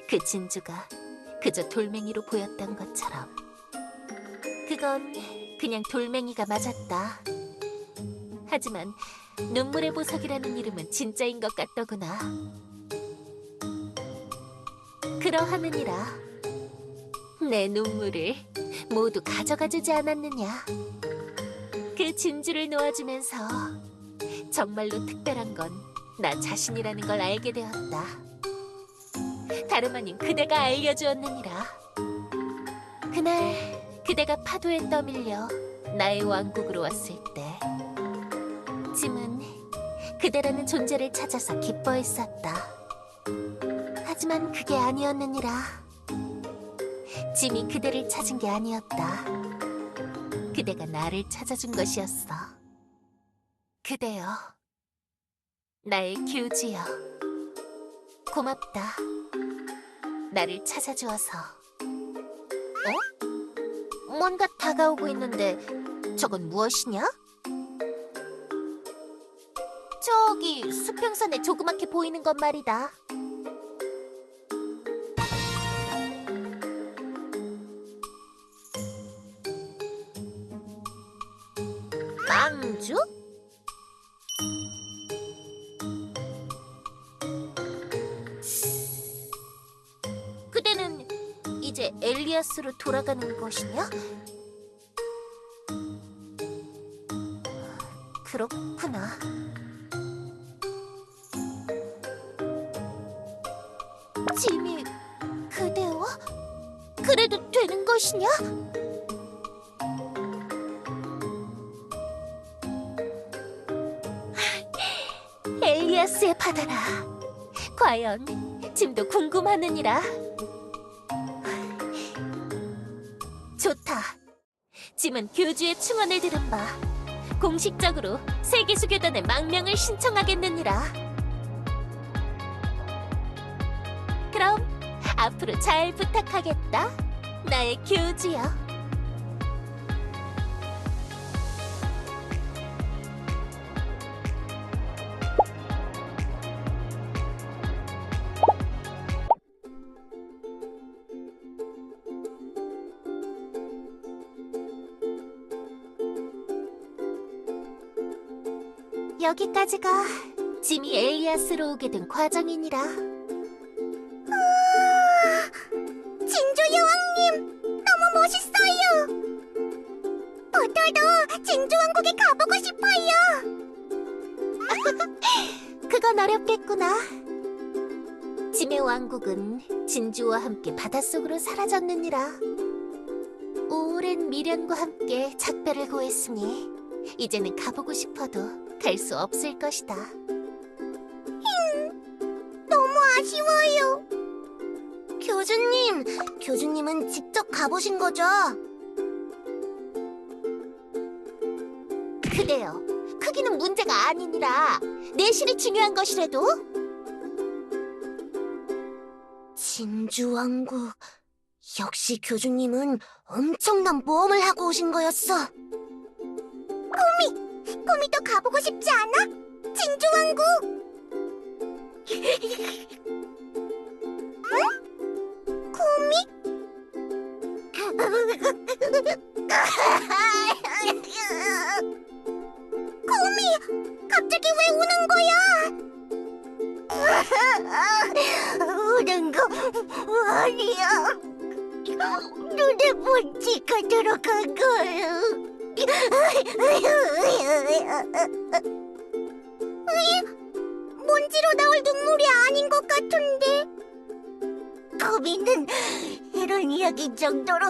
그 진주가 그저 돌멩이로 보였던 것처럼 그건 그냥 돌멩이가 맞았다. 하지만 눈물의 보석이라는 이름은 진짜인 것 같더구나. 그러하느니라. 내 눈물을 모두 가져가주지 않았느냐. 그 진주를 놓아주면서 정말로 특별한 건 나 자신이라는 걸 알게 되었다. 다름 아닌 그대가 알려주었느니라. 그날 그대가 파도에 떠밀려 나의 왕국으로 왔을 때 짐은 그대라는 존재를 찾아서 기뻐했었다. 하지만 그게 아니었느니라. 짐이 그대를 찾은 게 아니었다. 그대가 나를 찾아준 것이었어. 그대여, 나의 교주여, 고맙다. 나를 찾아주어서. 어? 뭔가 다가오고 있는데 저건 무엇이냐? 저기 수평선에 조그맣게 보이는 것 말이다. 망주? 그대는 이제 엘리아스로 돌아가는 것이냐? 그렇구나. 짐이 그대와? 그래도 되는 것이냐? 엘리아스의 바다라. 과연 짐도 궁금하느니라. 좋다. 짐은 교주의 충언을 들은 바 공식적으로 세계수교단의 망명을 신청하겠느니라. 그럼 앞으로 잘 부탁하겠다, 나의 교주여. 여기까지가 짐이 엘리아스로 오게 된 과정이니라. 진주 여왕님, 너무 멋있어요. 저도 진주 왕국에 가보고 싶어요. 그건 어렵겠구나. 짐의 왕국은 진주와 함께 바닷속으로 사라졌느니라. 오랜 미련과 함께 작별을 고했으니 이제는 가보고 싶어도 갈 수 없을 것이다. 너무 아쉬워요. 교주님은 직접 가보신 거죠? 그대요, 크기는 문제가 아니니라. 내실이 중요한 것이라도. 진주왕국, 역시 교주님은 엄청난 모험을 하고 오신 거였어. 코미도 가보고 싶지 않아? 진주왕국! 응? 코미? 코미, 갑자기 왜 우는 거야? 보는 거 아니야. 눈에 먼지가 들어간 거야. 먼지로 나올 눈물이 아닌 것 같은데. 거미는 이런 이야기 정도로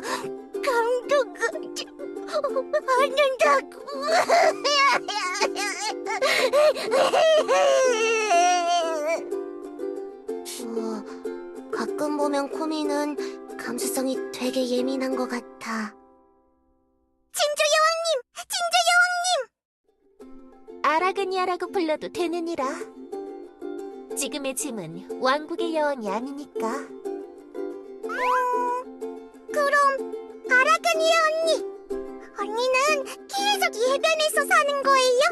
감동하지 않는다고. 가끔 보면 코미는 감수성이 되게 예민한 것 같아. 진주 여왕님! 아라그니아라고 불러도 되느니라. 지금의 짐은 왕국의 여왕이 아니니까. 그럼 아라그니아 언니는 계속 이 해변에서 사는 거예요?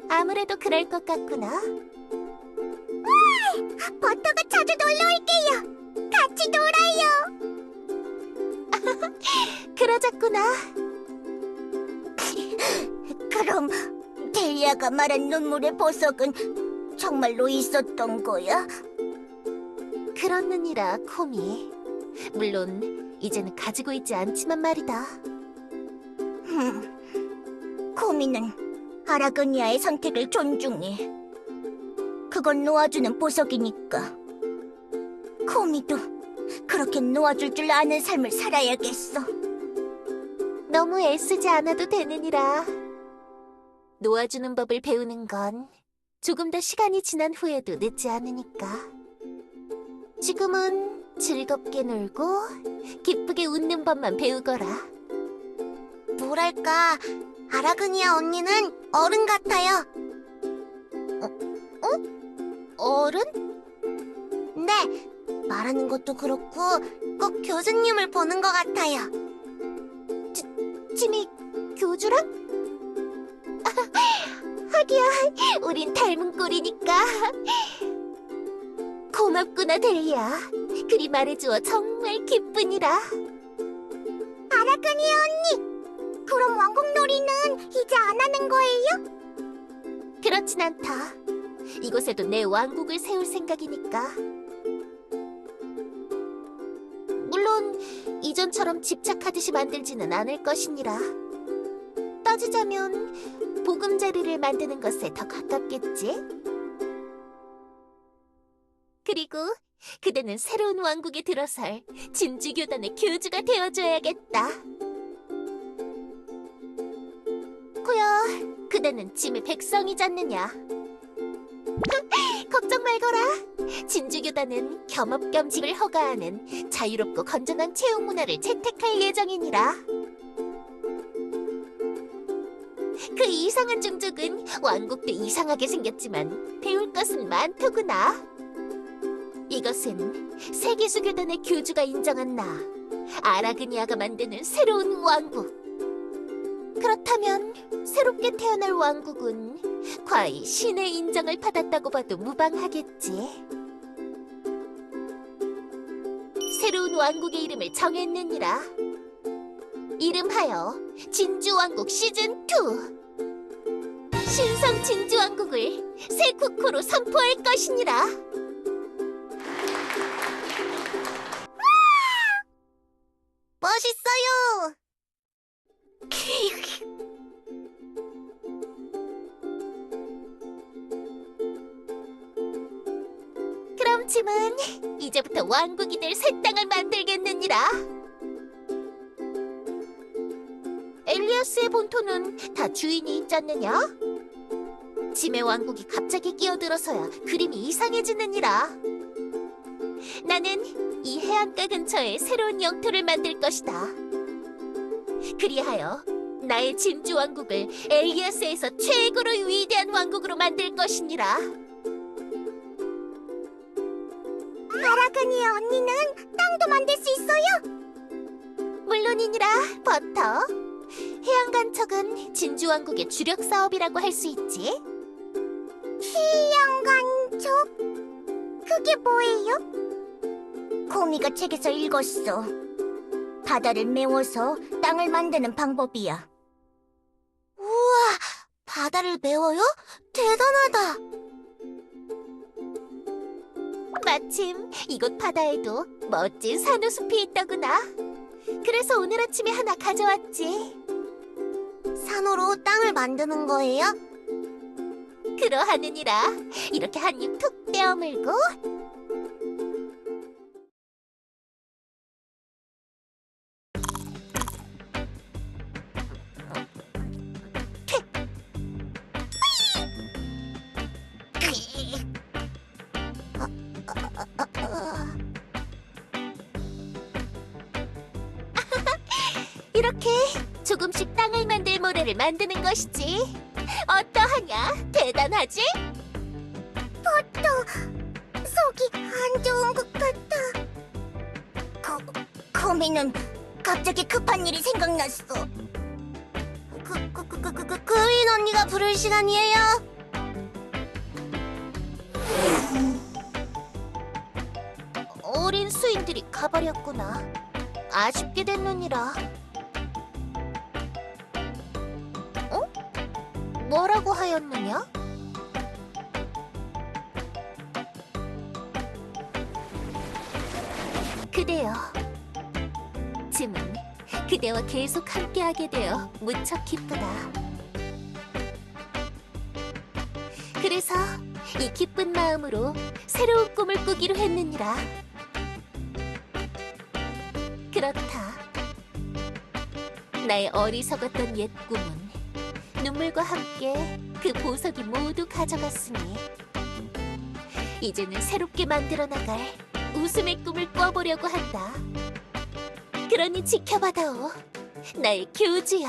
아무래도 그럴 것 같구나. 버터가 자주 놀러 올게요. 같이 놀아요. 그러자꾸나. 그럼 델리아가 말한 눈물의 보석은 정말로 있었던 거야? 그렇느니라, 코미. 물론 이제는 가지고 있지 않지만 말이다. 코미는 아라그니아의 선택을 존중해. 그건 놓아주는 보석이니까. 코미도 그렇게 놓아줄 줄 아는 삶을 살아야겠어. 너무 애쓰지 않아도 되느니라. 놓아주는 법을 배우는 건 조금 더 시간이 지난 후에도 늦지 않으니까. 지금은 즐겁게 놀고 기쁘게 웃는 법만 배우거라. 뭐랄까, 아라그니아 언니는 어른 같아요. 어른? 네, 말하는 것도 그렇고 꼭 교수님을 보는 것 같아요. 짐이 교주랑? 하기야, 우린 닮은 꼴이니까. 고맙구나, 델리야. 그리 말해주어 정말 기쁘니라. 아라그니아 언니, 그럼 왕국놀이는 이제 안 하는 거예요? 그렇진 않다. 이곳에도 내 왕국을 세울 생각이니까. 물론 이전처럼 집착하듯이 만들지는 않을 것이니라. 따지자면 보금자리를 만드는 것에 더 가깝겠지? 그리고 그대는 새로운 왕국에 들어설 진주교단의 교주가 되어줘야겠다. 코야, 그대는 짐의 백성이잖느냐. 걱정 말거라. 진주교단은 겸업겸직을 허가하는 자유롭고 건전한 채용 문화를 채택할 예정이니라. 그 이상한 종족은 왕국도 이상하게 생겼지만 배울 것은 많더구나. 이것은 세계수교단의 교주가 인정한 나, 아라그니아가 만드는 새로운 왕국. 그렇다면 새롭게 태어날 왕국은 과히 신의 인정을 받았다고 봐도 무방하겠지. 새로운 왕국의 이름을 정했느니라. 이름하여 진주왕국 시즌2. 신성 진주왕국을 새 국호로 선포할 것이니라. 멋있어요! 그럼 짐은 이제부터 왕국이 될 새 땅을 만들겠느니라. 엘리아스의 본토는 다 주인이 있잖느냐? 짐의 왕국이 갑자기 끼어들어서야 그림이 이상해지느니라. 나는 이 해안가 근처에 새로운 영토를 만들 것이다. 그리하여 나의 진주 왕국을 엘리아스에서 최고로 위대한 왕국으로 만들 것이니라. 아라그니아 언니는 땅도 만들 수 있어요? 물론이니라, 버터. 해양간척은 진주왕국의 주력 사업이라고 할 수 있지. 해양간척? 그게 뭐예요? 코미가 책에서 읽었어. 바다를 메워서 땅을 만드는 방법이야. 우와, 바다를 메워요? 대단하다! 마침 이곳 바다에도 멋진 산호숲이 있더구나. 그래서 오늘 아침에 하나 가져왔지. 산호로 땅을 만드는 거예요? 그러하느니라. 이렇게 한 입 툭 떼어물고 이렇게 조금씩 땅을 만들 모래를 만드는 것이지. 어떠하냐? 대단하지? 속이 안 좋은 것 같아. 거미는 갑자기 급한 일이 생각났어. 그린 언니가 부를 시간이에요. 어린 수인들이 가버렸구나. 아쉽게 됐느니라. 뭐라고 하였느냐? 그대여, 짐은 그대와 계속 함께하게 되어 무척 기쁘다. 그래서 이 기쁜 마음으로 새로운 꿈을 꾸기로 했느니라. 그렇다. 나의 어리석었던 옛 꿈은 눈물과 함께 그 보석이 모두 가져갔으니 이제는 새롭게 만들어 나갈 웃음의 꿈을 꿔보려고 한다. 그러니 지켜봐다오, 나의 교주여.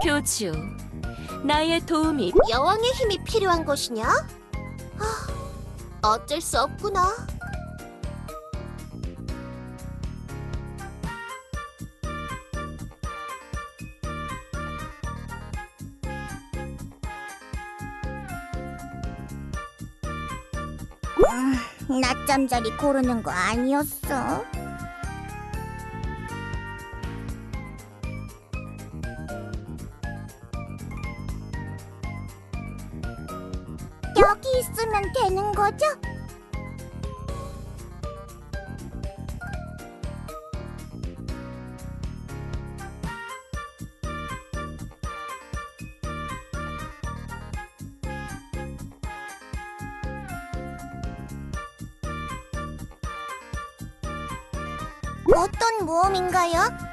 교주, 나의 도움이 여왕의 힘이 필요한 것이냐? 어쩔 수 없구나. 낮잠 자리 고르는 거 아니었어? 여기 있으면 되는 거죠? 어떤 모험인가요?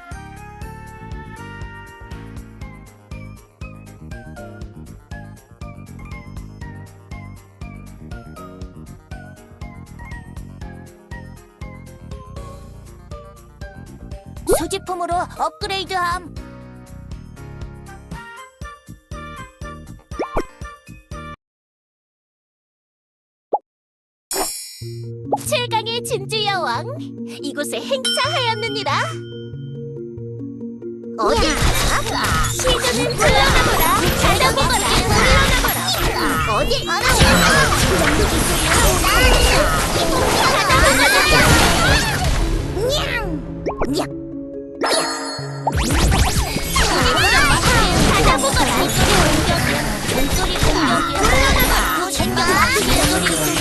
소지품으로 업그레이드함. 최강의 진주 여왕, 이곳에 행차하였느니라. 어디 가라? 시즌을 불러나보라. 찾아보거라. 불러나보라. 어디 가라? 찾아보거라. 목소리 공격이야. 불러나봐. 생각 목소리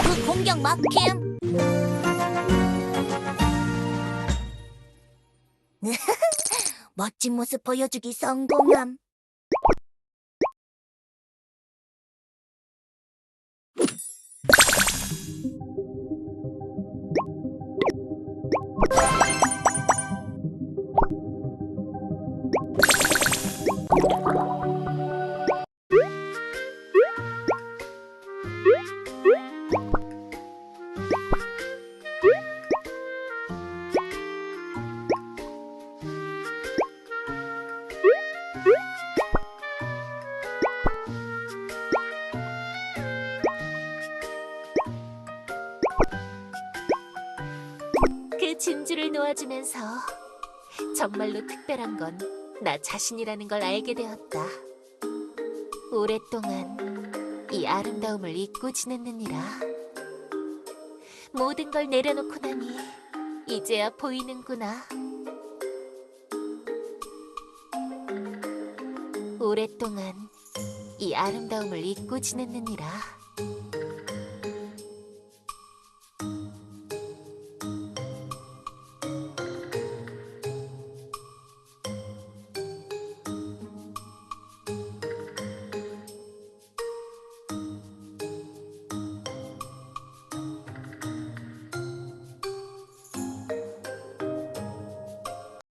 그 공격 막힘. 멋진 모습 보여주기 성공함. 그 진주를 놓아주면서 정말로 특별한 건 나 자신이라는 걸 알게 되었다. 오랫동안 이 아름다움을 잊고 지냈느니라. 모든 걸 내려놓고 나니 이제야 보이는구나. 오랫동안 이 아름다움을 잊고 지냈느니라.